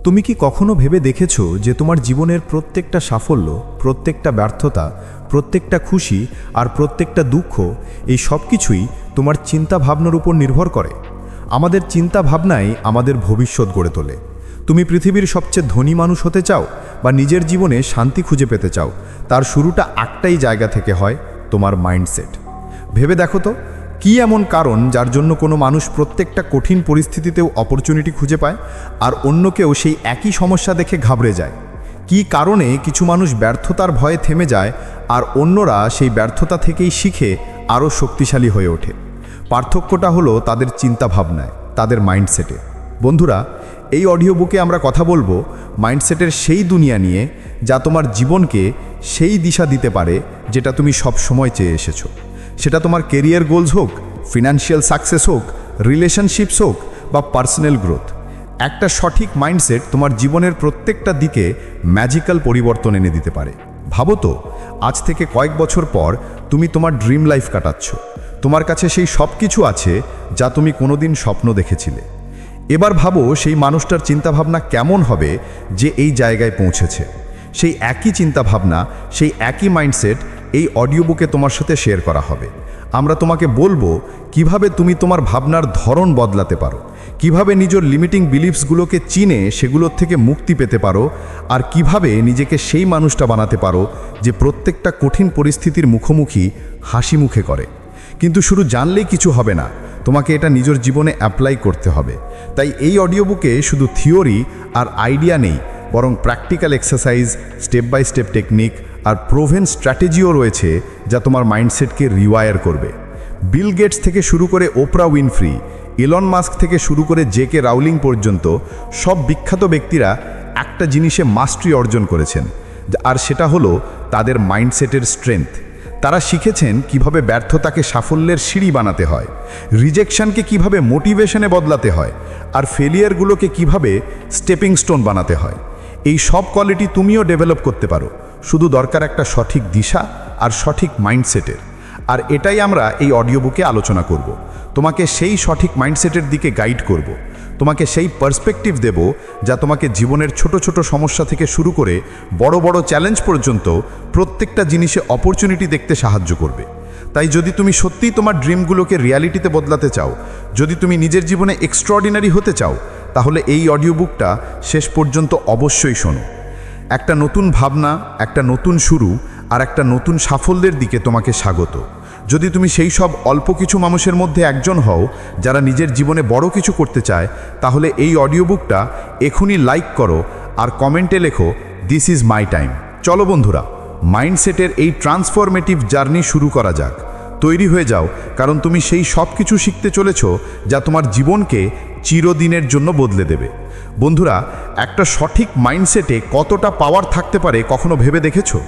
তুমি কি কখনো ভেবে দেখেছো যে তোমার জীবনের প্রত্যেকটা সাফল্য, প্রত্যেকটা ব্যর্থতা, প্রত্যেকটা খুশি আর প্রত্যেকটা দুঃখ, এই সব কিছুই তোমার চিন্তা ভাবনার উপর নির্ভর করে? আমাদের চিন্তা ভাবনাই আমাদের ভবিষ্যৎ গড়ে তোলে। তুমি পৃথিবীর সবচেয়ে ধনী মানুষ হতে চাও বা নিজের জীবনে শান্তি খুঁজে পেতে চাও, তার শুরুটা একটাই জায়গা থেকে হয়, তোমার মাইন্ডসেট। ভেবে দেখো তো, কি এমন কারণ যার জন্য কোনো মানুষ প্রত্যেকটা কঠিন পরিস্থিতিতেও অপরচুনিটি খুঁজে পায়, আর অন্য কেউ সেই একই সমস্যা দেখে ঘাবড়ে যায়? কি কারণে কিছু মানুষ ব্যর্থতার ভয়ে থেমে যায় আর অন্যরা সেই ব্যর্থতা থেকেই শিখে আরও শক্তিশালী হয়ে ওঠে? পার্থক্যটা হলো তাদের চিন্তাভাবনায়, তাদের মাইন্ডসেটে। বন্ধুরা, এই অডিও বুকে আমরা কথা বলবো মাইন্ডসেটের সেই দুনিয়া নিয়ে যা তোমার জীবনকে সেই দিশা দিতে পারে যেটা তুমি সব সময় চেয়ে এসেছো। সেটা তোমার কেরিয়ার গোলস হোক, ফিনান্সিয়াল সাকসেস হোক, রিলেশনশিপস হোক বা পার্সোনাল গ্রোথ। একটা সঠিক মাইন্ডসেট তোমার জীবনের প্রত্যেকটা দিকে ম্যাজিক্যাল পরিবর্তন এনে দিতে পারে। ভাবো তো, আজ থেকে কয়েক বছর পর তুমি তোমার ড্রিম লাইফ কাটাচ্ছ। তোমার কাছে সেই সব কিছু আছে যা তুমি কোনোদিন স্বপ্ন দেখেছিলে। এবার ভাবো সেই মানুষটার চিন্তাভাবনা কেমন হবে যে এই জায়গায় পৌঁছেছে। সেই একই চিন্তাভাবনা, সেই একই মাইন্ডসেট এই অডিও বুকে তোমার সাথে শেয়ার করা হবে। আমরা তোমাকে বলবো কিভাবে তুমি তোমার ভাবনার ধরন বদলাতে পারো, কিভাবে নিজের লিমিটিং বিলিফসগুলোকে চিনে সেগুলোর থেকে মুক্তি পেতে পারো, আর কিভাবে নিজেকে সেই মানুষটা বানাতে পারো যে প্রত্যেকটা কঠিন পরিস্থিতির মুখোমুখি হাসি মুখে করে। কিন্তু শুধু জানলেই কিছু হবে না, তোমাকে এটা নিজের জীবনে অ্যাপ্লাই করতে হবে। তাই এই অডিও বুকে শুধু থিওরি আর আইডিয়া নেই, বরং practical exercise, step by step technique আর প্রোভেন স্ট্র্যাটেজিও রয়েছে যা তোমার মাইন্ডসেটকে রিওয়ায়ার করবে। বিল গেটস থেকে শুরু করে ওপ্রা উইনফ্রি, ইলন মাস্ক থেকে শুরু করে জে.কে. রাউলিং পর্যন্ত সব বিখ্যাত ব্যক্তিরা একটা জিনিসে মাস্টারি অর্জন করেছেন, আর সেটা হলো তাদের মাইন্ডসেটের স্ট্রেংথ। তারা শিখেছেন কিভাবে ব্যর্থতাকে সাফল্যের সিঁড়ি বানাতে হয়, রিজেকশনকে কিভাবে মোটিভেশনে বদলাতে হয়, আর ফেলিয়ারগুলোকে কিভাবে স্টেপিং স্টোন বানাতে হয়। এই সব কোয়ালিটি তুমিও ডেভেলপ করতে পারো, শুধু দরকার একটা সঠিক দিশা আর সঠিক মাইন্ডসেটের। আর এটাই আমরা এই অডিও বুকে আলোচনা করব। তোমাকে সেই সঠিক মাইন্ডসেটের দিকে গাইড করব, তোমাকে সেই পার্সপেক্টিভ দেব যা তোমাকে জীবনের ছোট ছোট সমস্যা থেকে শুরু করে বড় বড় চ্যালেঞ্জ পর্যন্ত প্রত্যেকটা জিনিসে অপরচুনিটি দেখতে সাহায্য করবে। তাই যদি তুমি সত্যিই তোমার ড্রিমগুলোকে রিয়ালিটিতে বদলাতে চাও, যদি তুমি নিজের জীবনে এক্সট্রাঅর্ডিনারি হতে চাও, তাহলে এই অডিও বুকটা শেষ পর্যন্ত অবশ্যই শোনো। একটা নতুন ভাবনা, একটা নতুন শুরু আর একটা নতুন সাফল্যের দিকে তোমাকে স্বাগত। যদি তুমি সেই সব অল্প কিছু মানুষের মধ্যে একজন হও যারা নিজের জীবনে বড় কিছু করতে চায়, তাহলে এই অডিও বুকটা এখনই লাইক করো আর কমেন্টে লেখো, দিস ইজ মাই টাইম। চলো বন্ধুরা, মাইন্ডসেটের এই ট্রান্সফরমেটিভ জার্নি শুরু করা যাক। তৈরি হয়ে যাও, কারণ তুমি সেই সব কিছু শিখতে চলেছো যা তোমার জীবনকে চিরদিনের জন্য বদলে দেবে। বন্ধুরা, একটা সঠিক মাইন্ডসেটে কতটা পাওয়ার থাকতে পারে কখনো ভেবে দেখেছো?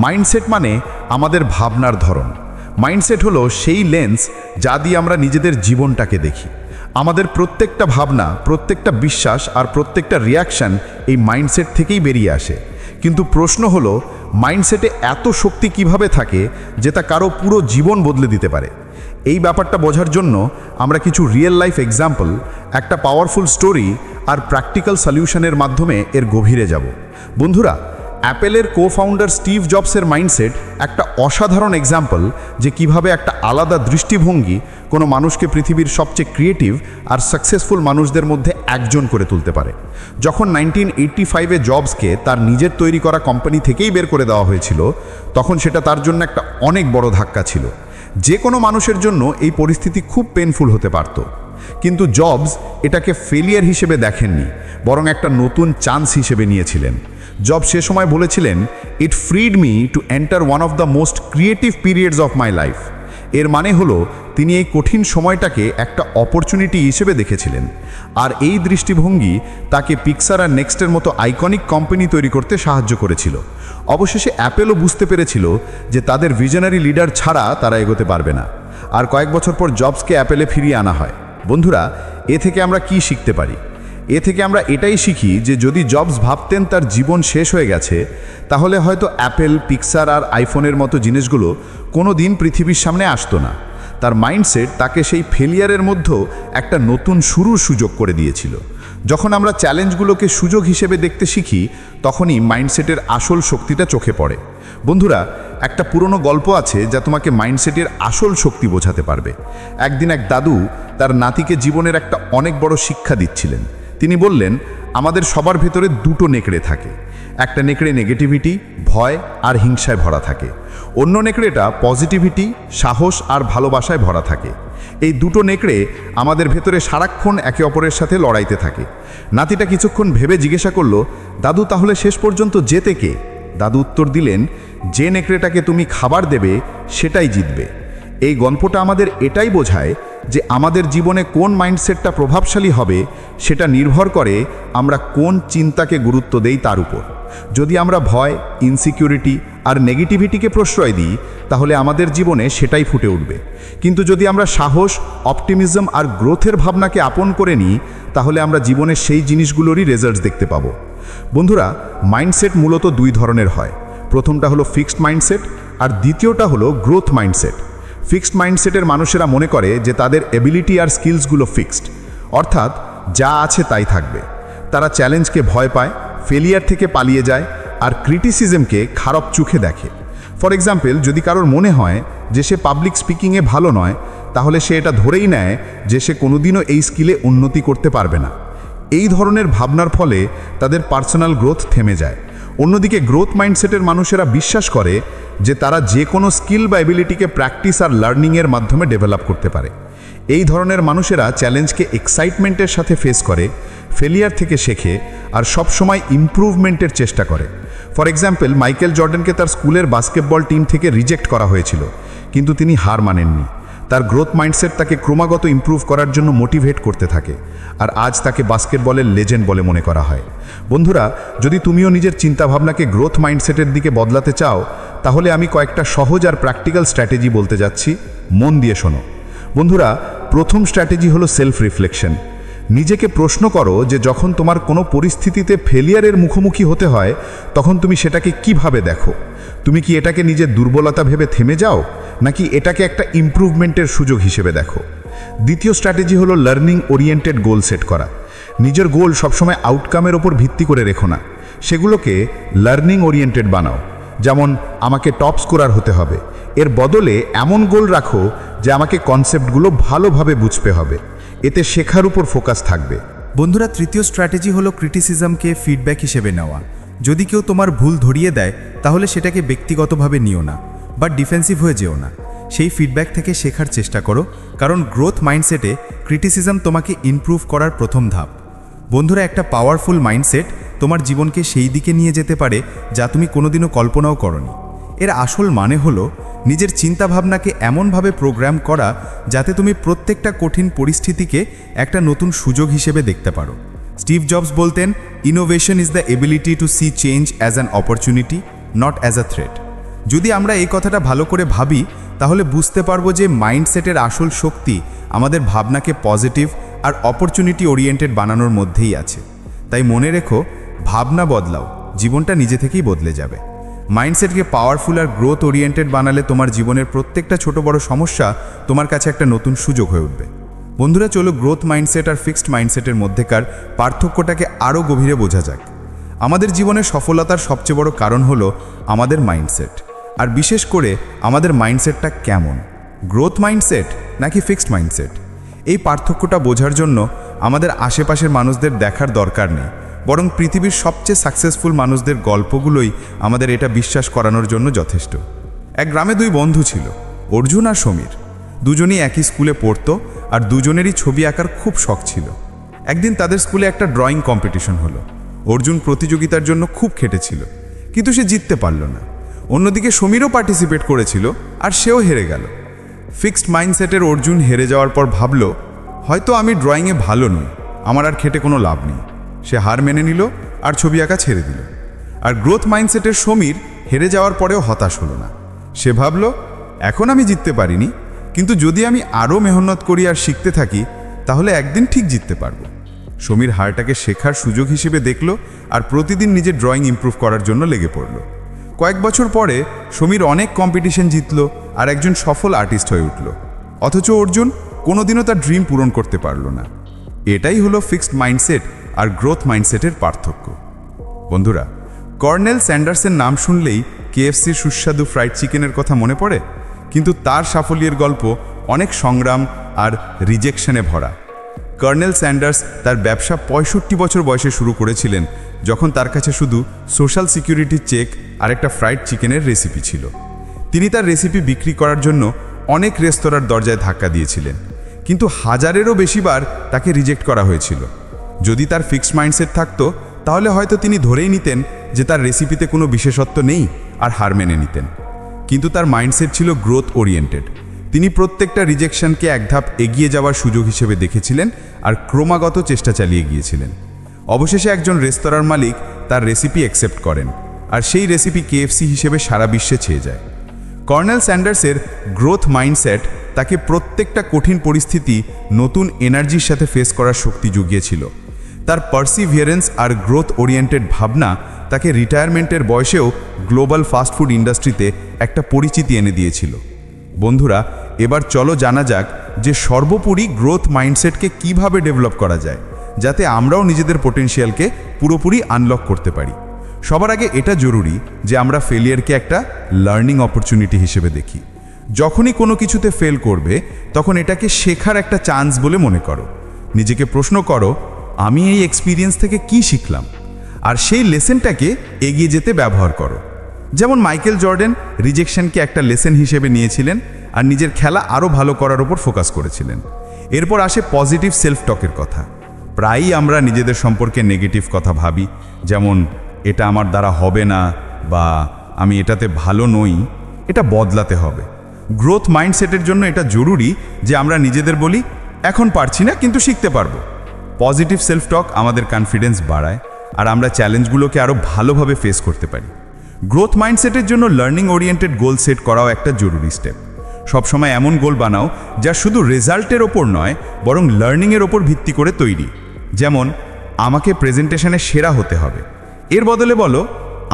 মাইন্ডসেট মানে আমাদের ভাবনার ধরন। মাইন্ডসেট হলো সেই লেন্স যা দিয়ে আমরা নিজেদের জীবনটাকে দেখি। আমাদের প্রত্যেকটা ভাবনা, প্রত্যেকটা বিশ্বাস আর প্রত্যেকটা রিয়াকশন এই মাইন্ডসেট থেকেই বেরিয়ে আসে। কিন্তু প্রশ্ন হলো, মাইন্ডসেটে এত শক্তি কিভাবে থাকে যে তা কারো পুরো জীবন বদলে দিতে পারে? এই ব্যাপারটা বোঝার জন্য আমরা কিছু রিয়েল লাইফ এক্সাম্পল, একটা পাওয়ারফুল স্টোরি আর প্র্যাকটিক্যাল সলিউশনের মাধ্যমে এর গভীরে যাব। বন্ধুরা, অ্যাপেলের কো-ফাউন্ডার স্টিভ জবসের মাইন্ডসেট একটা অসাধারণ এক্সাম্পল যে কিভাবে একটা আলাদা দৃষ্টিভঙ্গি কোনো মানুষকে পৃথিবীর সবচেয়ে ক্রিয়েটিভ আর সাকসেসফুল মানুষদের মধ্যে একজন করে তুলতে পারে। যখন 1985-এ জবসকে তার নিজের তৈরি করা কোম্পানি থেকেই বের করে দেওয়া হয়েছিল, তখন সেটা তার জন্য একটা অনেক বড় ধাক্কা ছিল। যে কোনো মানুষের জন্য এই পরিস্থিতি খুব পেনফুল হতে পারত। কিন্তু জবস এটাকে ফেলিয়ার হিসেবে দেখেননি, বরং একটা নতুন চান্স হিসেবে নিয়েছিলেন। জবস সে সময় বলেছিলেন, it freed me to enter one of the most creative periods of my life. এর মানে হলো তিনি এই কঠিন সময়টাকে একটা অপরচুনিটি হিসেবে দেখেছিলেন। আর এই দৃষ্টিভঙ্গি তাকে পিক্সার আর নেক্সটের মতো আইকনিক কোম্পানি তৈরি করতে সাহায্য করেছিল। অবশেষে অ্যাপেলও বুঝতে পেরেছিল যে তাদের ভিশনারি লিডার ছাড়া তারা এগোতে পারবে না। আর কয়েক বছর পর জবসকে অ্যাপেলে ফিরিয়ে আনা হয়। বন্ধুরা, এ থেকে আমরা কি শিখতে পারি? এ থেকে আমরা এটাই শিখি যে যদি জবস ভাবতেন তার জীবন শেষ হয়ে গেছে, তাহলে হয়তো অ্যাপেল, পিক্সার আর আইফোনের মতো জিনিসগুলো কোনো দিন পৃথিবীর সামনে আসতো না। তার মাইন্ডসেট তাকে সেই ফেলিয়ারের মধ্যেও একটা নতুন শুরুর সুযোগ করে দিয়েছিল। যখন আমরা চ্যালেঞ্জগুলোকে সুযোগ হিসেবে দেখতে শিখি তখনই মাইন্ডসেটের আসল শক্তিটা চোখে পড়ে। বন্ধুরা, একটা পুরনো গল্প আছে যা তোমাকে মাইন্ডসেটের আসল শক্তি বোঝাতে পারবে। একদিন এক দাদু তার নাতিকে জীবনের একটা অনেক বড় শিক্ষা দিচ্ছিলেন। তিনি বললেন, আমাদের সবার ভেতরে দুটো নেকড়ে থাকে। একটা নেকড়ে নেগেটিভিটি, ভয় আর হিংসায় ভরা থাকে। অন্য নেকড়েটা পজিটিভিটি, সাহস আর ভালোবাসায় ভরা থাকে। এই দুটো নেকড়ে আমাদের ভেতরে সারাক্ষণ একে অপরের সাথে লড়াইতে থাকে। নাতিটা কিছুক্ষণ ভেবে জিজ্ঞাসা করলো, দাদু তাহলে শেষ পর্যন্ত জেতে কে? দাদু উত্তর দিলেন, যে নেকড়েটাকে তুমি খাবার দেবে সেটাই জিতবে। এই গল্পটা আমাদের এটাই বোঝায় যে আমাদের জীবনে কোন মাইন্ডসেটটা প্রভাবশালী হবে সেটা নির্ভর করে আমরা কোন চিন্তাকে গুরুত্ব দেই তার উপর। যদি আমরা ভয়, ইনসিকিউরিটি আর নেগেটিভিটিকে প্রশ্রয় দিই তাহলে আমাদের জীবনে সেটাই ফুটে উঠবে। কিন্তু যদি আমরা সাহস, অপটিমিজম আর গ্রোথের ভাবনাকে আপন করে নিই তাহলে আমরা জীবনের সেই জিনিসগুলোরই রেজাল্টস দেখতে পাবো। বন্ধুরা, মাইন্ডসেট মূলত দুই ধরনের হয়। প্রথমটা হলো ফিক্সড মাইন্ডসেট আর দ্বিতীয়টা হলো গ্রোথ মাইন্ডসেট। ফিক্সড মাইন্ডসেটের মানুষেরা মনে করে যে তাদের এবিলিটি আর স্কিলসগুলো ফিক্সড, অর্থাৎ যা আছে তাই থাকবে। তারা চ্যালেঞ্জকে ভয় পায়, ফেলিয়ার থেকে পালিয়ে যায় আর ক্রিটিসিজমকে খারাপ চোখে দেখে। ফর এক্সাম্পল, যদি কারোর মনে হয় যে সে পাবলিক স্পিকিংয়ে ভালো নয় তাহলে সে এটা ধরেই নেয় যে সে কোনোদিনও এই স্কিলে উন্নতি করতে পারবে না। এই ধরনের ভাবনার ফলে তাদের পার্সোনাল গ্রোথ থেমে যায়। অন্যদিকে গ্রোথ মাইন্ডসেটের মানুষেরা বিশ্বাস করে যে তারা যে কোনো স্কিল বা এবিলিটিকে প্র্যাকটিস আর লার্নিংয়ের মাধ্যমে ডেভেলপ করতে পারে। এই ধরনের মানুষেরা চ্যালেঞ্জকে এক্সাইটমেন্টের সাথে ফেস করে, ফেলিয়ার থেকে শেখে আর সবসময় ইমপ্রুভমেন্টের চেষ্টা করে। ফর এক্সাম্পল, মাইকেল জর্ডানকে তার স্কুলের বাস্কেটবল টিম থেকে রিজেক্ট করা হয়েছিল, কিন্তু তিনি হার মানেননি। তার গ্রোথ মাইন্ডসেট তাকে ক্রমাগত ইমপ্রুভ করার জন্য মোটিভেট করতে থাকে, আর আজ তাকে বাস্কেটবলের লেজেন্ড বলে মনে করা হয়। বন্ধুরা, যদি তুমিও নিজের চিন্তাভাবনাকে গ্রোথ মাইন্ডসেটের দিকে বদলাতে চাও তাহলে আমি কয়েকটা সহজ আর প্র্যাকটিক্যাল স্ট্র্যাটেজি বলতে যাচ্ছি, মন দিয়ে শোনো। বন্ধুরা, প্রথম স্ট্র্যাটেজি হলো সেলফ রিফ্লেকশন। নিজেকে প্রশ্ন করো যে যখন তোমার কোনো পরিস্থিতিতে ফেলিয়ারের মুখোমুখি হতে হয় তখন তুমি সেটাকে কিভাবে দেখো। তুমি কি এটাকে নিজের দুর্বলতা ভেবে থেমে যাও, নাকি এটাকে একটা ইমপ্রুভমেন্টের সুযোগ হিসেবে দেখো? দ্বিতীয় স্ট্র্যাটেজি হলো লার্নিং ওরিয়েন্টেড গোল সেট করা। নিজের গোল সবসময় আউটকামের ওপর ভিত্তি করে রেখো না, সেগুলোকে লার্নিং ওরিয়েন্টেড বানাও। যেমন, আমাকে টপ স্কোরার হতে হবে, এর বদলে এমন গোল রাখো যে আমাকে কনসেপ্টগুলো ভালোভাবে বুঝতে হবে। এতে শেখার উপর ফোকাস থাকবে। বন্ধুরা, তৃতীয় স্ট্র্যাটেজি হলো ক্রিটিসিজমকে ফিডব্যাক হিসেবে নেওয়া। যদি কেউ তোমার ভুল ধরিয়ে দেয় তাহলে সেটাকে ব্যক্তিগতভাবে নিও না বা ডিফেন্সিভ হয়ে যেও না। সেই ফিডব্যাক থেকে শেখার চেষ্টা করো, কারণ গ্রোথ মাইন্ডসেটে ক্রিটিসিজম তোমাকে ইমপ্রুভ করার প্রথম ধাপ। বন্ধুরা, একটা পাওয়ারফুল মাইন্ডসেট তোমার জীবনকে সেই দিকে নিয়ে যেতে পারে যা তুমি কোনোদিনও কল্পনাও করনি। এর আসল মানে হলো নিজের চিন্তাভাবনাকে এমনভাবে প্রোগ্রাম করা যাতে তুমি প্রত্যেকটা কঠিন পরিস্থিতিকে একটা নতুন সুযোগ হিসেবে দেখতে পারো। স্টিভ জবস বলতেন, innovation is the ability to see change as an opportunity, not as a threat. যদি আমরা এই কথাটা ভালো করে ভাবি তাহলে বুঝতে পারবো যে মাইন্ডসেটের আসল শক্তি আমাদের ভাবনাকে পজিটিভ আর অপরচুনিটি ওরিয়েন্টেড বানানোর মধ্যেই আছে। তাই মনে রেখো, ভাবনা বদলাও, জীবনটা নিজে থেকেই বদলে যাবে। মাইন্ডসেটকে পাওয়ারফুল আর গ্রোথ ওরিয়েন্টেড বানালে তোমার জীবনের প্রত্যেকটা ছোট বড় সমস্যা তোমার কাছে একটা নতুন সুযোগ হয়ে উঠবে। বন্ধুরা, চলো গ্রোথ মাইন্ডসেট আর ফিক্সড মাইন্ডসেটের মধ্যেকার পার্থক্যটাকে আরও গভীরে বোঝা যাক। আমাদের জীবনের সফলতার সবচেয়ে বড় কারণ হলো আমাদের মাইন্ডসেট, আর বিশেষ করে আমাদের মাইন্ডসেটটা কেমন, গ্রোথ মাইন্ডসেট নাকি ফিক্সড মাইন্ডসেট। এই পার্থক্যটা বোঝার জন্য আমাদের আশেপাশের মানুষদের দেখার দরকার নেই, বরং পৃথিবীর সবচেয়ে সাকসেসফুল মানুষদের গল্পগুলোই আমাদের এটা বিশ্বাস করানোর জন্য যথেষ্ট। এক গ্রামে দুই বন্ধু ছিল, অর্জুন আর সমীর। দুজনেই একই স্কুলে পড়তো আর দুজনেরই ছবি আঁকার খুব শখ ছিল। একদিন তাদের স্কুলে একটা ড্রয়িং কম্পিটিশন হলো। অর্জুন প্রতিযোগিতার জন্য খুব খেটেছিল, কিন্তু সে জিততে পারল না। অন্যদিকে সমীরও পার্টিসিপেট করেছিল আর সেও হেরে গেল। ফিক্সড মাইন্ডসেটের অর্জুন হেরে যাওয়ার পর ভাবল, হয়তো আমি ড্রয়িংয়ে ভালো নই, আমার আর খেটে কোনো লাভ নেই। সে হার মেনে নিল আর ছবি আঁকা ছেড়ে দিল। আর গ্রোথ মাইন্ডসেটের সমীর হেরে যাওয়ার পরেও হতাশ হলো না। সে ভাবল, এখন আমি জিততে পারিনি, কিন্তু যদি আমি আরও মেহনত করি আর শিখতে থাকি তাহলে একদিন ঠিক জিততে পারবো। সমীর হারটাকে শেখার সুযোগ হিসেবে দেখল আর প্রতিদিন নিজের ড্রয়িং ইমপ্রুভ করার জন্য লেগে পড়ল। কয়েক বছর পরে সমীর অনেক কম্পিটিশন জিতল আর একজন সফল আর্টিস্ট হয়ে উঠল। অথচ অর্জুন কোনোদিনও তার ড্রিম পূরণ করতে পারল না। এটাই হলো ফিক্সড মাইন্ডসেট আর গ্রোথ মাইন্ডসেটের পার্থক্য। বন্ধুরা, কর্নেল স্যান্ডার্সের নাম শুনলেই কেএফসির সুস্বাদু ফ্রাইড চিকেনের কথা মনে পড়ে, কিন্তু তার সাফল্যের গল্প অনেক সংগ্রাম আর রিজেকশনে ভরা। কর্নেল স্যান্ডার্স তার ব্যবসা 65 বছর বয়সে শুরু করেছিলেন, যখন তার কাছে শুধু সোশ্যাল সিকিউরিটি চেক আর একটা ফ্রাইড চিকেনের রেসিপি ছিল। তিনি তার রেসিপি বিক্রি করার জন্য অনেক রেস্তোরাঁর দরজায় ধাক্কা দিয়েছিলেন, কিন্তু হাজারেরও বেশিবার তাকে রিজেক্ট করা হয়েছিল। যদি তার ফিক্সড মাইন্ডসেট থাকতো, তাহলে হয়তো তিনি ধরেই নিতেন যে তার রেসিপিতে কোনো বিশেষত্ব নেই আর হার মেনে নিতেন। কিন্তু তার মাইন্ডসেট ছিল গ্রোথ ওরিয়েন্টেড। তিনি প্রত্যেকটা রিজেকশনকে এক ধাপ এগিয়ে যাওয়ার সুযোগ হিসেবে দেখেছিলেন আর ক্রমাগত চেষ্টা চালিয়ে গিয়েছিলেন। অবশেষে একজন রেস্তোরাঁর মালিক তার রেসিপি অ্যাকসেপ্ট করেন, আর সেই রেসিপি কেএফসি হিসেবে সারা বিশ্বে ছেয়ে যায়। কর্নেল স্যান্ডার্সের গ্রোথ মাইন্ডসেট তাকে প্রত্যেকটা কঠিন পরিস্থিতি নতুন এনার্জির সাথে ফেস করার শক্তি জুগিয়েছিল। তার পারসিভিয়ারেন্স আর গ্রোথ ওরিয়েন্টেড ভাবনা তাকে রিটায়ারমেন্টের বয়সেও গ্লোবাল ফাস্টফুড ইন্ডাস্ট্রিতে একটা পরিচিতি এনে দিয়েছিল। বন্ধুরা, এবার চলো জানা যাক যে সর্বোপরি গ্রোথ মাইন্ডসেটকে কিভাবে ডেভেলপ করা যায়, যাতে আমরাও নিজেদের পোটেনশিয়ালকে পুরোপুরি আনলক করতে পারি। সবার আগে এটা জরুরি যে আমরা ফেলিয়ারকে একটা লার্নিং অপরচুনিটি হিসেবে দেখি। যখনই কোনো কিছুতে ফেল করবে, তখন এটাকে শেখার একটা চান্স বলে মনে করো। নিজেকে প্রশ্ন করো, আমি এই এক্সপিরিয়েন্স থেকে কি শিখলাম, আর সেই লেসেনটাকে এগিয়ে যেতে ব্যবহার করো। যেমন মাইকেল জর্ডান রিজেকশনকে একটা লেসেন হিসেবে নিয়েছিলেন আর নিজের খেলা আরও ভালো করার উপর ফোকাস করেছিলেন। এরপর আসে পজিটিভ সেলফ টকের কথা। প্রায়ই আমরা নিজেদের সম্পর্কে নেগেটিভ কথা ভাবি, যেমন এটা আমার দ্বারা হবে না, বা আমি এটাতে ভালো নই, এটা বদলাতে হবে। গ্রোথ মাইন্ডসেটের জন্য এটা জরুরি যে আমরা নিজেদের বলি, এখন পারছি না কিন্তু শিখতে পারবো। পজিটিভ সেলফ টক আমাদের কনফিডেন্স বাড়ায় আর আমরা চ্যালেঞ্জগুলোকে আরও ভালোভাবে ফেস করতে পারি। গ্রোথ মাইন্ডসেটের জন্য লার্নিং ওরিয়েন্টেড গোল সেট করাও একটা জরুরি স্টেপ। সবসময় এমন গোল বানাও যা শুধু রেজাল্টের ওপর নয়, বরং লার্নিংয়ের ওপর ভিত্তি করে তৈরি। যেমন, আমাকে প্রেজেন্টেশনে সেরা হতে হবে, এর বদলে বলো,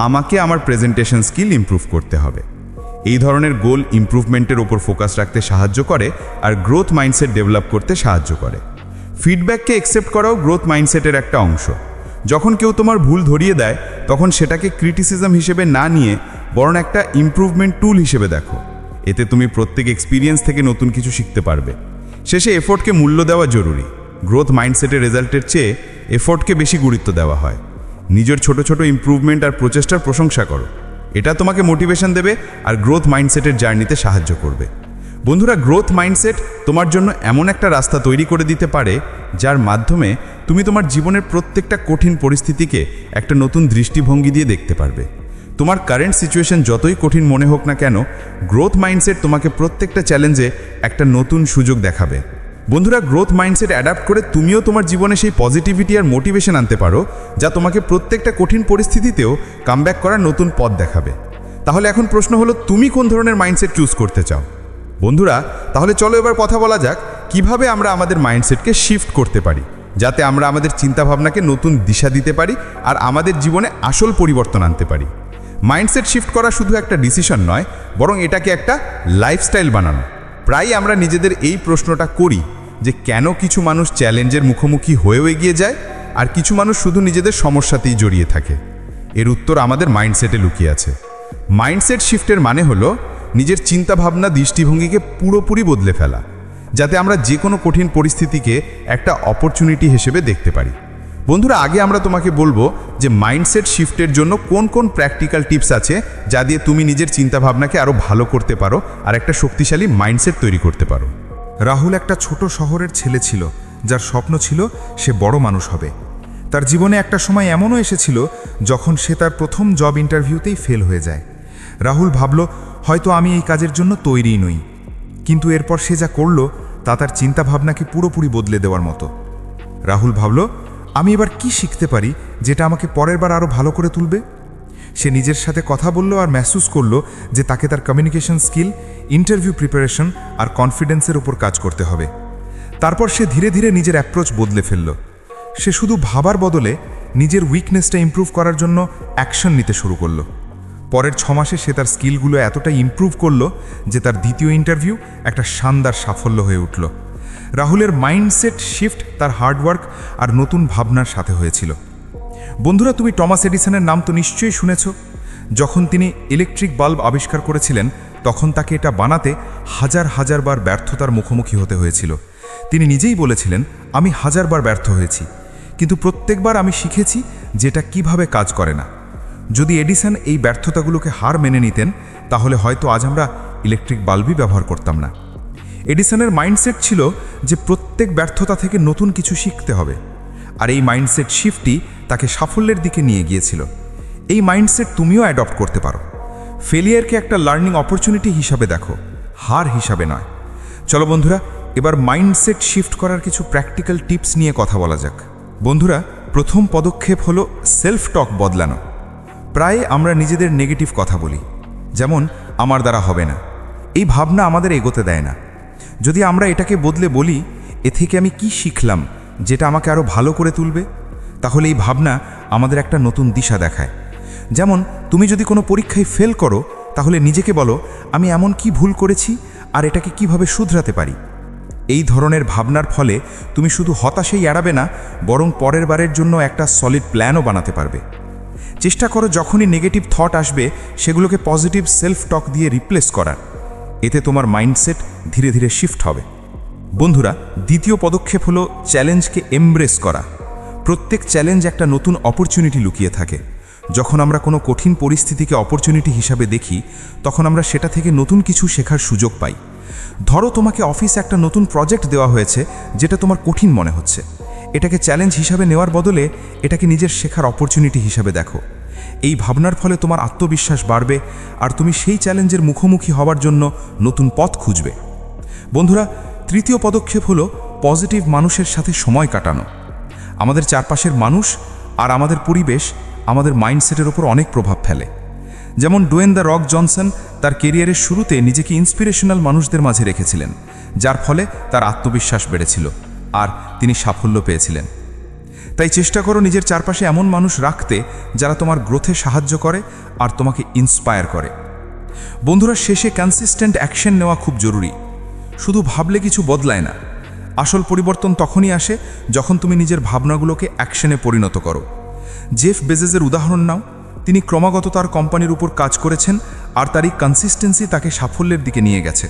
আমাকে আমার প্রেজেন্টেশন স্কিল ইমপ্রুভ করতে হবে। এই ধরনের গোল ইমপ্রুভমেন্টের ওপর ফোকাস রাখতে সাহায্য করে আর গ্রোথ মাইন্ডসেট ডেভেলপ করতে সাহায্য করে। ফিডব্যাককে অ্যাকসেপ্ট করাও গ্রোথ মাইন্ডসেটের একটা অংশ। যখন কেউ তোমার ভুল ধরিয়ে দেয়, তখন সেটাকে ক্রিটিসিজম হিসেবে না নিয়ে বরং একটা ইমপ্রুভমেন্ট টুল হিসেবে দেখো। এতে তুমি প্রত্যেক এক্সপিরিয়েন্স থেকে নতুন কিছু শিখতে পারবে। শেষে এফোর্টকে মূল্য দেওয়া জরুরি। গ্রোথ মাইন্ডসেটের রেজাল্টের চেয়ে এফোর্টকে বেশি গুরুত্ব দেওয়া হয়। নিজের ছোট ছোট ইমপ্রুভমেন্ট আর প্রচেষ্টার প্রশংসা করো। এটা তোমাকে মোটিভেশন দেবে আর গ্রোথ মাইন্ডসেটের জার্নিতে সাহায্য করবে। বন্ধুরা, গ্রোথ মাইন্ডসেট তোমার জন্য এমন একটা রাস্তা তৈরি করে দিতে পারে যার মাধ্যমে তুমি তোমার জীবনের প্রত্যেকটা কঠিন পরিস্থিতিকে একটা নতুন দৃষ্টিভঙ্গি দিয়ে দেখতে পারবে। তোমার কারেন্ট সিচুয়েশন যতই কঠিন মনে হোক না কেন, গ্রোথ মাইন্ডসেট তোমাকে প্রত্যেকটা চ্যালেঞ্জে একটা নতুন সুযোগ দেখাবে। বন্ধুরা, গ্রোথ মাইন্ডসেট অ্যাডাপ্ট করে তুমিও তোমার জীবনে সেই পজিটিভিটি আর মোটিভেশন আনতে পারো, যা তোমাকে প্রত্যেকটা কঠিন পরিস্থিতিতেও কামব্যাক করার নতুন পথ দেখাবে। তাহলে এখন প্রশ্ন হলো, তুমি কোন ধরনের মাইন্ডসেট চুজ করতে চাও? বন্ধুরা, তাহলে চলো এবার কথা বলা যাক কিভাবে আমরা আমাদের মাইন্ডসেটকে শিফট করতে পারি, যাতে আমরা আমাদের চিন্তাভাবনাকে নতুন দিশা দিতে পারি আর আমাদের জীবনে আসল পরিবর্তন আনতে পারি। মাইন্ডসেট শিফট করা শুধু একটা ডিসিশন নয়, বরং এটাকে একটা লাইফস্টাইল বানানো। প্রায়ই আমরা নিজেদের এই প্রশ্নটা করি যে কেন কিছু মানুষ চ্যালেঞ্জের মুখোমুখি হয়েও এগিয়ে যায় আর কিছু মানুষ শুধু নিজেদের সমস্যাতেই জড়িয়ে থাকে। এর উত্তর আমাদের মাইন্ডসেটে লুকিয়ে আছে। মাইন্ডসেট শিফটের মানে হলো নিজের চিন্তাভাবনা দৃষ্টিভঙ্গিকে পুরোপুরি বদলে ফেলা, যাতে আমরা যে কোনো কঠিন পরিস্থিতিকে একটা অপরচুনিটি হিসেবে দেখতে পারি। বন্ধুরা, আগে আমরা তোমাকে বলবো যে মাইন্ডসেট শিফটের জন্য কোন কোন প্র্যাকটিক্যাল টিপস আছে যা দিয়ে তুমি নিজের চিন্তাভাবনাকে আরও ভালো করতে পারো আর একটা শক্তিশালী মাইন্ডসেট তৈরি করতে পারো। রাহুল একটা ছোট শহরের ছেলে ছিল, যার স্বপ্ন ছিল সে বড় মানুষ হবে। তার জীবনে একটা সময় এমনও এসেছিল যখন সে তার প্রথম জব ইন্টারভিউতেই ফেল হয়ে যায়। রাহুল ভাবল, হয়তো আমি এই কাজের জন্য তৈরিই নই। কিন্তু এরপর সে যা করল তা তার চিন্তাভাবনাকে পুরোপুরি বদলে দেওয়ার মতো। রাহুল ভাবল, আমি এবার কি শিখতে পারি যেটা আমাকে পরের বার আরও ভালো করে তুলবে। সে নিজের সাথে কথা বলল আর মেহসুস করল যে তাকে তার কমিউনিকেশন স্কিল, ইন্টারভিউ প্রিপারেশন আর কনফিডেন্সের উপর কাজ করতে হবে। তারপর সে ধীরে ধীরে নিজের অ্যাপ্রোচ বদলে ফেলল। সে শুধু ভাবার বদলে নিজের উইকনেসটা ইমপ্রুভ করার জন্য অ্যাকশন নিতে শুরু করল। পরের 6 মাসে সে তার স্কিলগুলো এতটাই ইমপ্রুভ করল যে তার দ্বিতীয় ইন্টারভিউ একটা শানদার সাফল্য হয়ে উঠল। রাহুলের মাইন্ডসেট শিফট তার হার্ডওয়ার্ক আর নতুন ভাবনার সাথে হয়েছিল। বন্ধুরা, তুমি টমাস এডিসনের নাম তো নিশ্চয়ই শুনেছ। যখন তিনি ইলেকট্রিক বাল্ব আবিষ্কার করেছিলেন, তখন তাকে এটা বানাতে হাজার হাজার বার ব্যর্থতার মুখোমুখি হতে হয়েছিল। তিনি নিজেই বলেছিলেন, আমি হাজারবার ব্যর্থ হয়েছি, কিন্তু প্রত্যেকবার আমি শিখেছি যেটা কিভাবে কাজ করে না। যদি এডিসন এই ব্যর্থতাগুলোকে হার মেনে নিতেন, তাহলে হয়তো আজ আমরা ইলেকট্রিক বাল্বই ব্যবহার করতাম না। এডিসনের মাইন্ডসেট ছিল যে প্রত্যেক ব্যর্থতা থেকে নতুন কিছু শিখতে হবে, আর এই মাইন্ডসেট শিফটই তাকে সাফল্যের দিকে নিয়ে গিয়েছিল। এই মাইন্ডসেট তুমিও অ্যাডপ্ট করতে পারো। ফেলিয়ারকে একটা লার্নিং অপরচুনিটি হিসাবে দেখো, হার হিসাবে নয়। চলো বন্ধুরা, এবার মাইন্ডসেট শিফট করার কিছু প্র্যাকটিক্যাল টিপস নিয়ে কথা বলা যাক। বন্ধুরা, প্রথম পদক্ষেপ হলো সেলফ টক বদলানো। প্রায় আমরা নিজেদের নেগেটিভ কথা বলি, যেমন আমার দ্বারা হবে না। এই ভাবনা আমাদের এগোতে দেয় না। যদি আমরা এটাকে বদলে বলি, এ থেকে আমি কি শিখলাম যেটা আমাকে আরও ভালো করে তুলবে, তাহলে এই ভাবনা আমাদের একটা নতুন দিশা দেখায়। যেমন তুমি যদি কোনো পরীক্ষায় ফেল করো, তাহলে নিজেকে বলো, আমি এমন কি ভুল করেছি আর এটাকে কিভাবে শুধরাতে পারি। এই ধরনের ভাবনার ফলে তুমি শুধু হতাশাই এড়াবে না, বরং পরের বারের জন্য একটা সলিড প্ল্যানও বানাতে পারবে। চেষ্টা করো যখনই নেগেটিভ থট আসবে, সেগুলোকে পজিটিভ সেলফ টক দিয়ে রিপ্লেস করার। এতে তোমার মাইন্ডসেট ধীরে ধীরে শিফট হবে। বন্ধুরা, দ্বিতীয় পদক্ষেপ হলো চ্যালেঞ্জকে এমব্রেস করা। প্রত্যেক চ্যালেঞ্জ একটা নতুন অপরচুনিটি লুকিয়ে থাকে। যখন আমরা কোনো কঠিন পরিস্থিতিকে অপরচুনিটি হিসাবে দেখি, তখন আমরা সেটা থেকে নতুন কিছু শেখার সুযোগ পাই। ধরো তোমাকে অফিসে একটা নতুন প্রজেক্ট দেওয়া হয়েছে, যেটা তোমার কঠিন মনে হচ্ছে। এটাকে চ্যালেঞ্জ হিসাবে নেওয়ার বদলে এটাকে নিজের শেখার অপরচুনিটি হিসাবে দেখো। এই ভাবনার ফলে তোমার আত্মবিশ্বাস বাড়বে, আর তুমি সেই চ্যালেঞ্জের মুখোমুখি হওয়ার জন্য নতুন পথ খুঁজবে। বন্ধুরা, তৃতীয় পদক্ষেপ হলো পজিটিভ মানুষের সাথে সময় কাটানো। আমাদের চারপাশের মানুষ আর আমাদের পরিবেশ আমাদের মাইন্ডসেটের ওপর অনেক প্রভাব ফেলে। যেমন ডোয়েন দ্য রক জনসন তার কেরিয়ারের শুরুতে নিজেকে ইন্সপিরেশনাল মানুষদের মাঝে রেখেছিলেন, যার ফলে তার আত্মবিশ্বাস বেড়েছিল আর তিনি সাফল্য পেয়েছিলেন। তাই চেষ্টা করো নিজের চারপাশে এমন মানুষ রাখতে যারা তোমার গ্রোথে সাহায্য করে আর তোমাকে ইন্সপায়ার করে। বন্ধুরা, শেষে কনসিস্টেন্ট অ্যাকশন নেওয়া খুব জরুরি। শুধু ভাবলে কিছু বদলায় না। আসল পরিবর্তন তখনই আসে যখন তুমি নিজের ভাবনাগুলোকে অ্যাকশনে পরিণত করো। জেফ বেজোসের উদাহরণ নাও। তিনি ক্রমাগত তার কোম্পানির উপর কাজ করেছেন, আর তার এই কনসিস্টেন্সি তাকে সাফল্যের দিকে নিয়ে গেছে।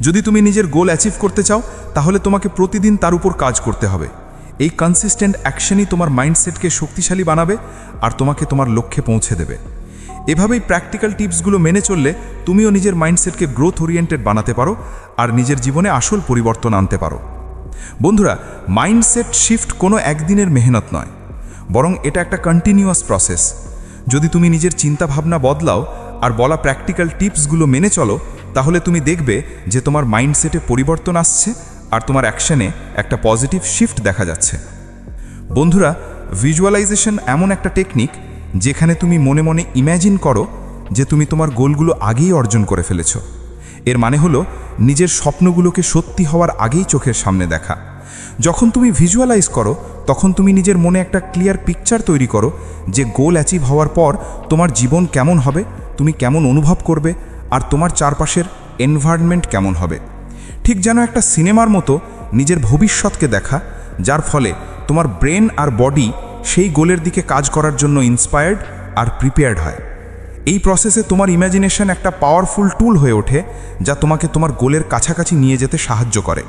যদি তুমি নিজের গোল অ্যাচিভ করতে চাও, তাহলে তোমাকে প্রতিদিন তার উপর কাজ করতে হবে। এই কনসিস্টেন্ট অ্যাকশনই তোমার মাইন্ডসেটকে শক্তিশালী বানাবে আর তোমাকে তোমার লক্ষ্যে পৌঁছে দেবে। এভাবেই প্র্যাকটিক্যাল টিপসগুলো মেনে চললে তুমিও নিজের মাইন্ডসেটকে গ্রোথ ওরিয়েন্টেড বানাতে পারো আর নিজের জীবনে আসল পরিবর্তন আনতে পারো। বন্ধুরা, মাইন্ডসেট শিফট কোনো একদিনের মেহনত নয়, বরং এটা একটা কন্টিনিউয়াস প্রসেস। যদি তুমি নিজের চিন্তাভাবনা বদলাও আর বলা প্র্যাকটিক্যাল টিপসগুলো মেনে চলো, তাহলে তুমি দেখবে যে তোমার মাইন্ডসেটে পরিবর্তন আসছে আর তোমার অ্যাকশনে একটা পজিটিভ শিফট দেখা যাচ্ছে। বন্ধুরা, ভিজুয়ালাইজেশন এমন একটা টেকনিক যেখানে তুমি মনে মনে ইম্যাজিন করো যে তুমি তোমার গোলগুলো আগেই অর্জন করে ফেলেছো। এর মানে হলো নিজের স্বপ্নগুলোকে সত্যি হওয়ার আগেই চোখের সামনে দেখা। যখন তুমি ভিজুয়ালাইজ করো, তখন তুমি নিজের মনে একটা ক্লিয়ার পিকচার তৈরি করো যে গোল অ্যাচিভ হওয়ার পর তোমার জীবন কেমন হবে, তুমি কেমন অনুভব করবে, আর তোমার চারপাশের এনভায়রনমেন্ট কেমন হবে। ঠিক যেন একটা সিনেমার মতো নিজের ভবিষ্যৎকে দেখা, যার ফলে তোমার ব্রেন আর বডি সেই গোলের দিকে কাজ করার জন্য ইন্সপায়ার্ড আর প্রিপেয়ার্ড হয়। এই প্রসেসে তোমার ইমাজিনেশন একটা পাওয়ারফুল টুল হয়ে ওঠে, যা তোমাকে তোমার গোলের কাছাকাছি নিয়ে যেতে সাহায্য করে।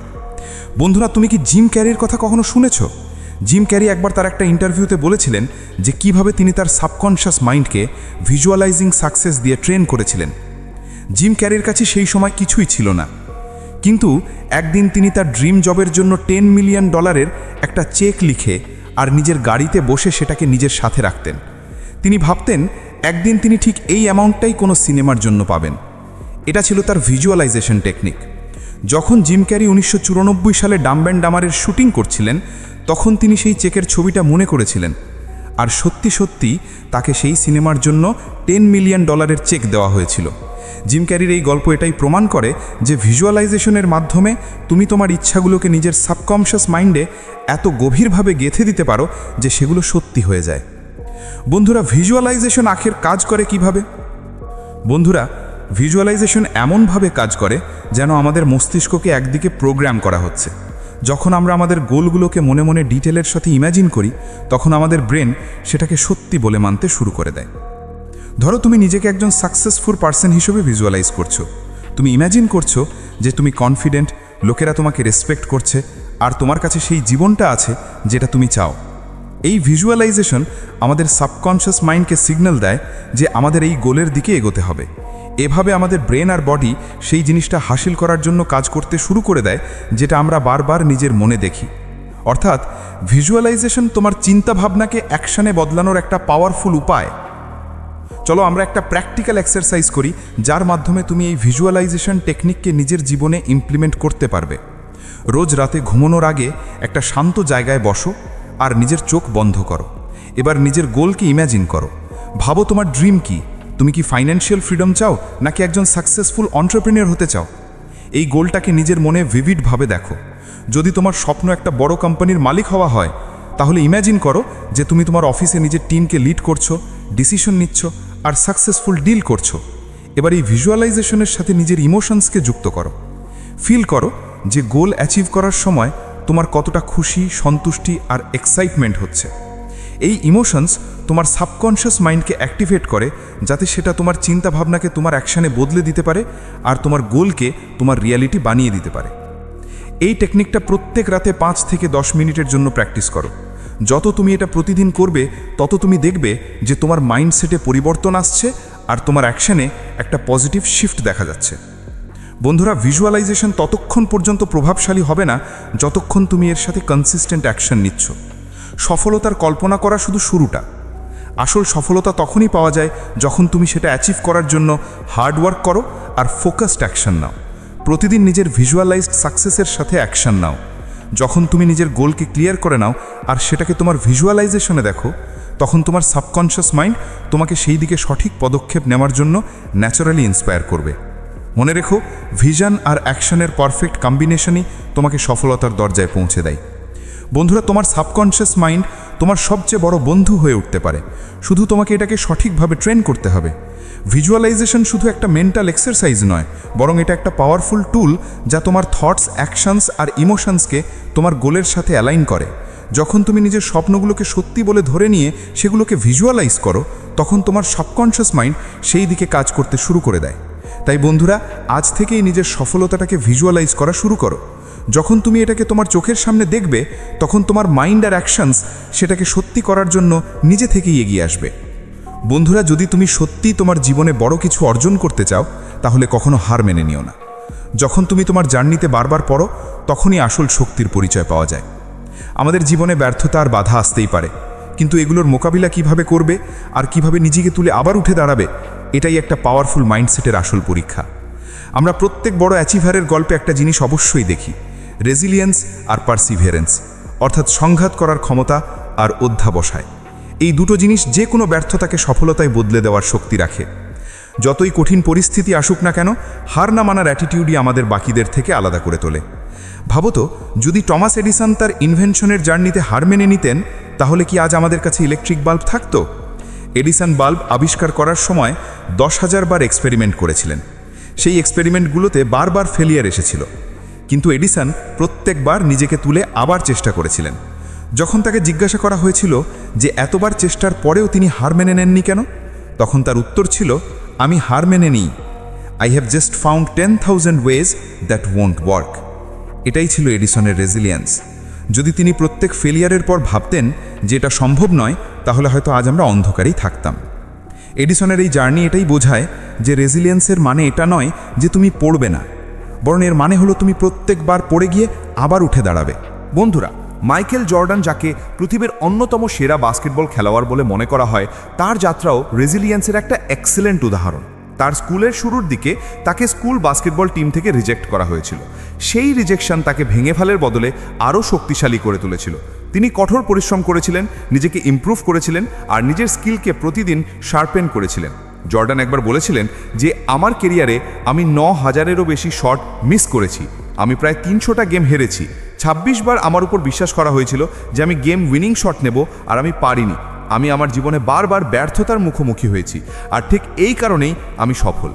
বন্ধুরা, তুমি কি জিম ক্যারির কথা কখনো শুনেছ? জিম ক্যারি একবার তার একটা ইন্টারভিউতে বলেছিলেন যে কিভাবে তিনি তার সাবকনশিয়াস মাইন্ডকে ভিজুয়ালাইজিং সাকসেস দিয়ে ট্রেন করেছিলেন। জিম ক্যারির কাছে সেই সময় কিছুই ছিল না, কিন্তু একদিন তিনি তার ড্রিম জবের জন্য $10 মিলিয়ন একটা চেক লিখে আর নিজের গাড়িতে বসে সেটাকে নিজের সাথে রাখতেন। তিনি ভাবতেন একদিন তিনি ঠিক এই অ্যামাউন্টটাই কোনো সিনেমার জন্য পাবেন। এটা ছিল তার ভিজুয়ালাইজেশন টেকনিক। যখন জিম ক্যারি 1994 সালে ডাম্ব অ্যান্ড ডামারের শুটিং করছিলেন, তখন তিনি সেই চেকের ছবিটা মনে করেছিলেন, আর সত্যি সত্যি তাকে সেই সিনেমার জন্য $10 মিলিয়ন চেক দেওয়া হয়েছিল। জিম ক্যারির এই গল্প এটাই প্রমাণ করে যে ভিজুয়ালাইজেশনের মাধ্যমে তুমি তোমার ইচ্ছাগুলোকে নিজের সাবকনশিয়াস মাইন্ডে এত গভীরভাবে গেঁথে দিতে পারো যে সেগুলো সত্যি হয়ে যায়। বন্ধুরা, ভিজুয়ালাইজেশন আখের কাজ করে কিভাবে? বন্ধুরা, ভিজুয়ালাইজেশন এমনভাবে কাজ করে যেন আমাদের মস্তিষ্ককে একদিকে প্রোগ্রাম করা হচ্ছে। যখন আমরা আমাদের গোলগুলোকে মনে মনে ডিটেলের সাথে ইম্যাজিন করি, তখন আমাদের ব্রেন সেটাকে সত্যি বলে মানতে শুরু করে দেয়। ধরো তুমি নিজেকে একজন সাকসেসফুল পার্সন হিসেবে ভিজুয়ালাইজ করছো। তুমি ইম্যাজিন করছো যে তুমি কনফিডেন্ট, লোকেরা তোমাকে রেসপেক্ট করছে, আর তোমার কাছে সেই জীবনটা আছে যেটা তুমি চাও। এই ভিজুয়ালাইজেশন আমাদের সাবকনশিয়াস মাইন্ডকে সিগন্যাল দেয় যে আমাদের এই গোলের দিকে এগোতে হবে। এভাবে আমাদের ব্রেন আর বডি সেই জিনিসটা হাসিল করার জন্য কাজ করতে শুরু করে দেয়, যেটা আমরা বারবার নিজের মনে দেখি। অর্থাৎ ভিজুয়ালাইজেশন তোমার চিন্তাভাবনাকে অ্যাকশনে বদলানোর একটা পাওয়ারফুল উপায়। চলো আমরা একটা প্র্যাকটিক্যাল এক্সারসাইজ করি, যার মাধ্যমে তুমি এই ভিজুয়ালাইজেশন টেকনিককে নিজের জীবনে ইমপ্লিমেন্ট করতে পারবে। রোজ রাতে ঘুমানোর আগে একটা শান্ত জায়গায় বসো আর নিজের চোখ বন্ধ করো। এবার নিজের গোলকে ইম্যাজিন করো। ভাবো তোমার ড্রিম কি? তুমি কি ফাইন্যান্সিয়াল ফ্রিডম চাও, নাকি একজন সাকসেসফুল এন্টারপ্রেনিয়র হতে চাও? এই গোলটাকে নিজের মনে ভিভিডভাবে দেখো। যদি তোমার স্বপ্ন একটা বড় কোম্পানির মালিক হওয়া হয়, তাহলে ইম্যাজিন করো যে তুমি তোমার অফিসে নিজের টিমকে লিড করছো, ডিসিশন নিচ্ছ আর সাকসেসফুল ডিল করছো। এবার এই ভিজুয়ালাইজেশনের সাথে নিজের ইমোশনসকে যুক্ত করো। ফিল করো যে গোল অ্যাচিভ করার সময় তোমার কতটা খুশি, সন্তুষ্টি আর এক্সাইটমেন্ট হচ্ছে। এই ইমোশনস তোমার সাবকনশিয়াস মাইন্ডকে অ্যাক্টিভেট করে, যাতে সেটা তোমার চিন্তাভাবনাকে তোমার অ্যাকশানে বদলে দিতে পারে আর তোমার গোলকে তোমার রিয়ালিটি বানিয়ে দিতে পারে। এই টেকনিকটা প্রত্যেক রাতে 5 থেকে 10 মিনিটের জন্য প্র্যাকটিস করো। যত তুমি এটা প্রতিদিন করবে, তত তুমি দেখবে যে তোমার মাইন্ডসেটে পরিবর্তন আসছে আর তোমার অ্যাকশানে একটা পজিটিভ শিফট দেখা যাচ্ছে। বন্ধুরা, ভিজুয়ালাইজেশন ততক্ষণ পর্যন্ত প্রভাবশালী হবে না যতক্ষণ তুমি এর সাথে কনসিস্টেন্ট অ্যাকশন নিচ্ছ। সফলতার কল্পনা করা শুধু শুরুটা। আসল সফলতা তখনই পাওয়া যায় যখন তুমি সেটা অ্যাচিভ করার জন্য হার্ডওয়ার্ক করো আর ফোকাসড অ্যাকশন নাও। প্রতিদিন নিজের ভিজুয়ালাইজড সাকসেসের সাথে অ্যাকশন নাও। যখন তুমি নিজের গোলকে ক্লিয়ার করে নাও আর সেটাকে তোমার ভিজুয়ালাইজেশনে দেখো, তখন তোমার সাবকনশিয়াস মাইন্ড তোমাকে সেই দিকে সঠিক পদক্ষেপ নেওয়ার জন্য ন্যাচারালি ইন্সপায়ার করবে। মনে রেখো, ভিশন আর অ্যাকশনের পারফেক্ট কম্বিনেশনই তোমাকে সফলতার দরজায় পৌঁছে দেয়। বন্ধুরা, তোমার সাবকনশিয়াস মাইন্ড তোমার সবচেয়ে বড় বন্ধু হয়ে উঠতে পারে, শুধু তোমাকে এটাকে সঠিকভাবে ট্রেন করতে হবে। ভিজুয়ালাইজেশন শুধু একটা মেন্টাল এক্সারসাইজ নয়, বরং এটা একটা পাওয়ারফুল টুল যা তোমার থটস, অ্যাকশনস আর ইমোশনসকে তোমার গোলের সাথে অ্যালাইন করে। যখন তুমি নিজের স্বপ্নগুলোকে সত্যি বলে ধরে নিয়ে সেগুলোকে ভিজুয়ালাইজ করো, তখন তোমার সাবকনশিয়াস মাইন্ড সেই দিকে কাজ করতে শুরু করে দেয়। তাই বন্ধুরা, আজ থেকেই নিজের সফলতাটাকে ভিজুয়ালাইজ করা শুরু করো। যখন তুমি এটাকে তোমার চোখের সামনে দেখবে, তখন তোমার মাইন্ড আর অ্যাকশনস সেটাকে সত্যি করার জন্য নিজে থেকেই এগিয়ে আসবে। বন্ধুরা, যদি তুমি সত্যিই তোমার জীবনে বড় কিছু অর্জন করতে চাও, তাহলে কখনো হার মেনে নিও না। যখন তুমি তোমার জার্নিতে বারবার পড়ো, তখনই আসল শক্তির পরিচয় পাওয়া যায়। আমাদের জীবনে ব্যর্থতা আর বাধা আসতেই পারে, কিন্তু এগুলোর মোকাবিলা কিভাবে করবে আর কিভাবে নিজেকে তুলে আবার উঠে দাঁড়াবে, এটাই একটা পাওয়ারফুল মাইন্ডসেটের আসল পরীক্ষা। আমরা প্রত্যেক বড় অ্যাচিভারের গল্পে একটা জিনিস অবশ্যই দেখি, রেজিলিয়েন্স আর পারসিভিয়ারেন্স, অর্থাৎ সংঘাত করার ক্ষমতা আর অধ্যাবসায়। এই দুটো জিনিস যে কোনো ব্যর্থতাকে সফলতায় বদলে দেওয়ার শক্তি রাখে। যতই কঠিন পরিস্থিতি আসুক না কেন, হার না মানার অ্যাটিটিউডই আমাদের বাকিদের থেকে আলাদা করে তোলে। ভাবো তো, যদি টমাস এডিসন তার ইনভেনশনের জার্নিতে হার মেনে নিতেন, তাহলে কি আজ আমাদের কাছে ইলেকট্রিক বাল্ব থাকতো? এডিসন বাল্ব আবিষ্কার করার সময় 10,000 বার এক্সপেরিমেন্ট করেছিলেন। সেই এক্সপেরিমেন্টগুলোতে বারবার ফেলিয়ার এসেছিল, কিন্তু এডিসন প্রত্যেকবার নিজেকে তুলে আবার চেষ্টা করেছিলেন। যখন তাকে জিজ্ঞাসা করা হয়েছিল যে এতবার চেষ্টার পরেও তিনি হার মেনে নেননি কেন, তখন তার উত্তর ছিল, আমি হার মেনে নিই, I have just found 10,000 ways that won't work. এটাই ছিল এডিসনের রেজিলিয়েন্স। যদি তিনি প্রত্যেক ফেলিয়ারের পর ভাবতেন যে এটা সম্ভব নয়, তাহলে হয়তো আজ আমরা অন্ধকারেই থাকতাম। এডিসনের এই জার্নি এটাই বোঝায় যে রেজিলিয়েন্সের মানে এটা নয় যে তুমি পড়বে না, বরং এর মানে হলো তুমি প্রত্যেকবার পড়ে গিয়ে আবার উঠে দাঁড়াবে। বন্ধুরা, মাইকেল জর্ডান, যাকে পৃথিবীর অন্যতম সেরা বাস্কেটবল খেলোয়াড় বলে মনে করা হয়, তার যাত্রাও রেজিলিয়েন্সের একটা এক্সেলেন্ট উদাহরণ। তার স্কুলের শুরুর দিকে তাকে স্কুল বাস্কেটবল টিম থেকে রিজেক্ট করা হয়েছিল। সেই রিজেকশন তাকে ভেঙে ফেলার বদলে আরও শক্তিশালী করে তুলেছিল। তিনি কঠোর পরিশ্রম করেছিলেন, নিজেকে ইমপ্রুভ করেছিলেন আর নিজের স্কিলকে প্রতিদিন শার্পেন করেছিলেন। জর্ডান একবার বলেছিলেন যে আমার কেরিয়ারে আমি 9,000-এরও বেশি শট মিস করেছি, আমি প্রায় 300টা গেম হেরেছি, 26 বার আমার উপর বিশ্বাস করা হয়েছিল যে আমি গেম উইনিং শট নেব আর আমি পারিনি। আমি আমার জীবনে বারবার ব্যর্থতার মুখোমুখি হয়েছি, আর ঠিক এই কারণেই আমি সফল।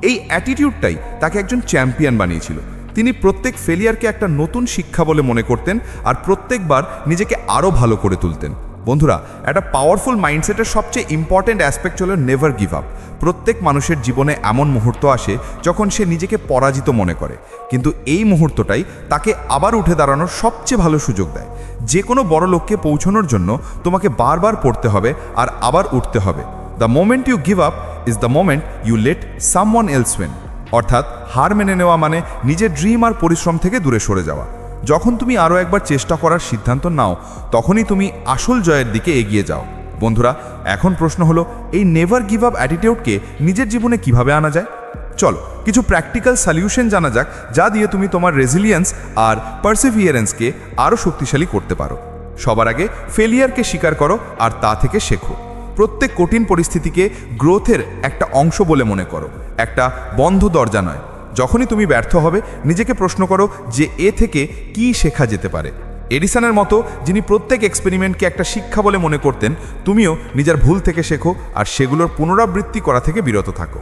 এই অ্যাটিটিউডটাই তাকে একজন চ্যাম্পিয়ন বানিয়েছিল। তিনি প্রত্যেক ফেলিয়ারকে একটা নতুন শিক্ষা বলে মনে করতেন আর প্রত্যেকবার নিজেকে আরও ভালো করে তুলতেন। বন্ধুরা, একটা পাওয়ারফুল মাইন্ডসেটের সবচেয়ে ইম্পর্ট্যান্ট অ্যাসপেক্ট হলো নেভার গিভ আপ। প্রত্যেক মানুষের জীবনে এমন মুহূর্ত আসে যখন সে নিজেকে পরাজিত মনে করে, কিন্তু এই মুহূর্তটাই তাকে আবার উঠে দাঁড়ানোর সবচেয়ে ভালো সুযোগ দেয়। যে কোনো বড় লক্ষ্যে পৌঁছানোর জন্য তোমাকে বারবার পড়তে হবে আর আবার উঠতে হবে। The moment you give up is the moment you let someone else win. অর্থাৎ হার মেনে নেওয়া মানে নিজের ড্রিম আর পরিশ্রম থেকে দূরে সরে যাওয়া। যখন তুমি আরও একবার চেষ্টা করার সিদ্ধান্ত নাও, তখনই তুমি আসল জয়ের দিকে এগিয়ে যাও। বন্ধুরা, এখন প্রশ্ন হলো, এই নেভার গিভ আপ অ্যাটিটিউডকে নিজের জীবনে কিভাবে আনা যায়? চলো কিছু প্র্যাকটিক্যাল সলিউশন জানা যাক, যা দিয়ে তুমি তোমার রেজিলিয়েন্স আর পারসিভিয়ারেন্সকে আরও শক্তিশালী করতে পারো। সবার আগে ফেলিয়ারকে স্বীকার করো আর তা থেকে শেখো। প্রত্যেক কঠিন পরিস্থিতিকে গ্রোথের একটা অংশ বলে মনে করো, একটা বন্ধ দরজা নয়। যখনই তুমি ব্যর্থ হবে, নিজেকে প্রশ্ন করো যে এ থেকে কি শেখা যেতে পারে। এডিসনের মতো, যিনি প্রত্যেক এক্সপেরিমেন্টকে একটা শিক্ষা বলে মনে করতেন, তুমিও নিজের ভুল থেকে শেখো আর সেগুলোর পুনরাবৃত্তি করা থেকে বিরত থাকো।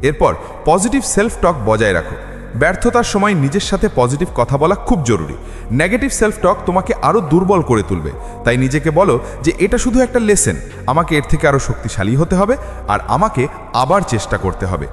এরপর পজিটিভ সেলফ টক বজায় রাখো। ব্যর্থতার সময় নিজের সাথে পজিটিভ কথা বলা খুব জরুরি। নেগেটিভ সেলফ টক তোমাকে আরও দুর্বল করে তুলবে। তাই নিজেকে বলো যে এটা শুধু একটা লেসেন, আমাকে এর থেকে আরও শক্তিশালী হতে হবে আর আমাকে আবার চেষ্টা করতে হবে।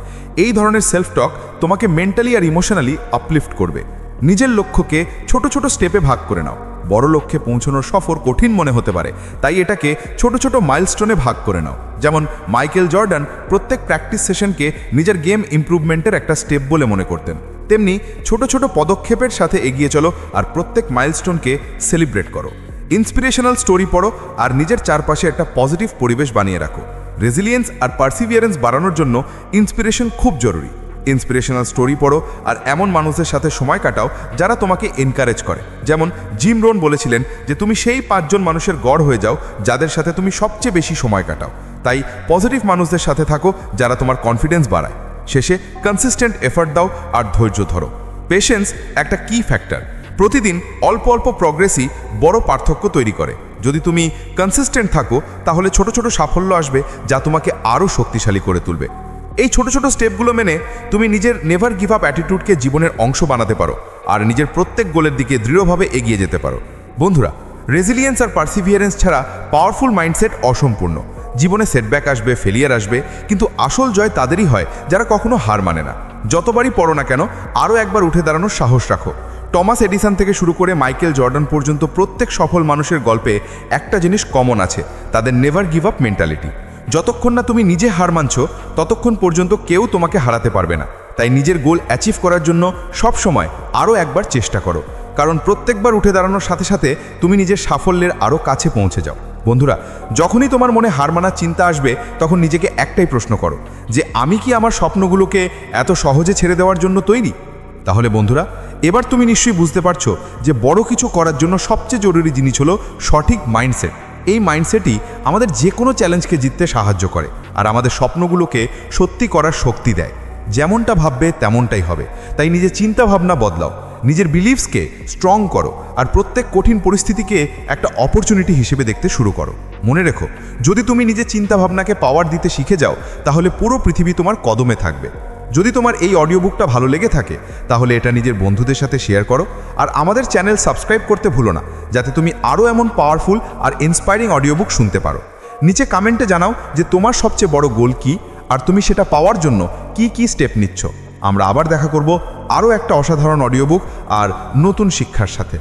এই ধরনের সেলফ টক তোমাকে মেন্টালি আর ইমোশনালি আপলিফট করবে। নিজের লক্ষ্যকে ছোট ছোট স্টেপে ভাগ করে নাও। বড় লক্ষ্যে পৌঁছানোর সফর কঠিন মনে হতে পারে, তাই এটাকে ছোট ছোট মাইলস্টোনে ভাগ করে নাও। যেমন মাইকেল জর্ডান প্রত্যেক প্র্যাকটিস সেশনকে নিজের গেম ইমপ্রুভমেন্টের একটা স্টেপ বলে মনে করতেন। তেমনি ছোট ছোট পদক্ষেপের সাথে এগিয়ে চলো আর প্রত্যেক মাইলস্টোনকে সেলিব্রেট করো। ইন্সপিরেশনাল স্টোরি পড়ো আর নিজের চারপাশে একটা পজিটিভ পরিবেশ বানিয়ে রাখো। রেজিলিয়েন্স আর পারসিভিয়ারেন্স বাড়ানোর জন্য ইন্সপিরেশন খুব জরুরি। ইন্সপিরেশনাল স্টোরি পড়ো আর এমন মানুষের সাথে সময় কাটাও যারা তোমাকে এনকারেজ করে। যেমন জিম রোন বলেছিলেন যে তুমি সেই 5 জন মানুষের গড় হয়ে যাও যাদের সাথে তুমি সবচেয়ে বেশি সময় কাটাও। তাই পজিটিভ মানুষদের সাথে থাকো যারা তোমার কনফিডেন্স বাড়ায়। শেষে কনসিস্টেন্ট এফর্ট দাও আর ধৈর্য ধরো। পেশেন্স একটা কি ফ্যাক্টর। প্রতিদিন অল্প অল্প প্রগ্রেসই বড় পার্থক্য তৈরি করে। যদি তুমি কনসিস্টেন্ট থাকো, তাহলে ছোট ছোট সাফল্য আসবে যা তোমাকে আরও শক্তিশালী করে তুলবে। এই ছোট ছোট স্টেপগুলো মেনে তুমি নিজের নেভার গিভ আপ অ্যাটিটিউডকে জীবনের অংশ বানাতে পারো আর নিজের প্রত্যেক গোলের দিকে দৃঢ়ভাবে এগিয়ে যেতে পারো। বন্ধুরা, রেজিলিয়েন্স আর পারসিভিয়ারেন্স ছাড়া পাওয়ারফুল মাইন্ডসেট অসম্পূর্ণ। জীবনে সেটব্যাক আসবে, ফেলিয়ার আসবে, কিন্তু আসল জয় তাদেরই হয় যারা কখনো হার মানে না। যতবারই পড়ো না কেন, আরও একবার উঠে দাঁড়ানোর সাহস রাখো। টমাস এডিসন থেকে শুরু করে মাইকেল জর্ডান পর্যন্ত প্রত্যেক সফল মানুষের গল্পে একটা জিনিস কমন আছে, তাদের নেভার গিভ আপ মেন্টালিটি। যতক্ষণ না তুমি নিজে হার মানছ, ততক্ষণ পর্যন্ত কেউ তোমাকে হারাতে পারবে না। তাই নিজের গোল অ্যাচিভ করার জন্য সব সময় আরও একবার চেষ্টা করো, কারণ প্রত্যেকবার উঠে দাঁড়ানোর সাথে সাথে তুমি নিজের সাফল্যের আরও কাছে পৌঁছে যাও। বন্ধুরা, যখনই তোমার মনে হার মানার চিন্তা আসবে, তখন নিজেকে একটাই প্রশ্ন করো যে আমি কি আমার স্বপ্নগুলোকে এত সহজে ছেড়ে দেওয়ার জন্য তৈরি? তাহলে বন্ধুরা, এবার তুমি নিশ্চয়ই বুঝতে পারছো যে বড় কিছু করার জন্য সবচেয়ে জরুরি জিনিস হলো সঠিক মাইন্ডসেট। এই মাইন্ডসেটই আমাদের যে কোনো চ্যালেঞ্জকে জিততে সাহায্য করে আর আমাদের স্বপ্নগুলোকে সত্যি করার শক্তি দেয়। যেমনটা ভাববে তেমনটাই হবে। তাই নিজের চিন্তা ভাবনা বদলাও, নিজের বিলিভসকে স্ট্রং করো আর প্রত্যেক কঠিন পরিস্থিতিকে একটা অপরচুনিটি হিসেবে দেখতে শুরু করো। মনে রেখো, যদি তুমি নিজের চিন্তা ভাবনাকে পাওয়ার দিতে শিখে যাও, তাহলে পুরো পৃথিবী তোমার কদমে থাকবে। যদি তোমার এই অডিও বুকটা ভালো লেগে থাকে, তাহলে এটা নিজের বন্ধুদের সাথে শেয়ার করো আর আমাদের চ্যানেল সাবস্ক্রাইব করতে ভুলো না, যাতে তুমি আরও এমন পাওয়ারফুল আর ইন্সপায়ারিং অডিও বুক শুনতে পারো। নিচে কমেন্টে জানাও যে তোমার সবচেয়ে বড় গোল কী আর তুমি সেটা পাওয়ার জন্য কি কি স্টেপ নিচ্ছ। আমরা আবার দেখা করব আরও একটা অসাধারণ অডিও বুক আর নতুন শিক্ষার সাথে।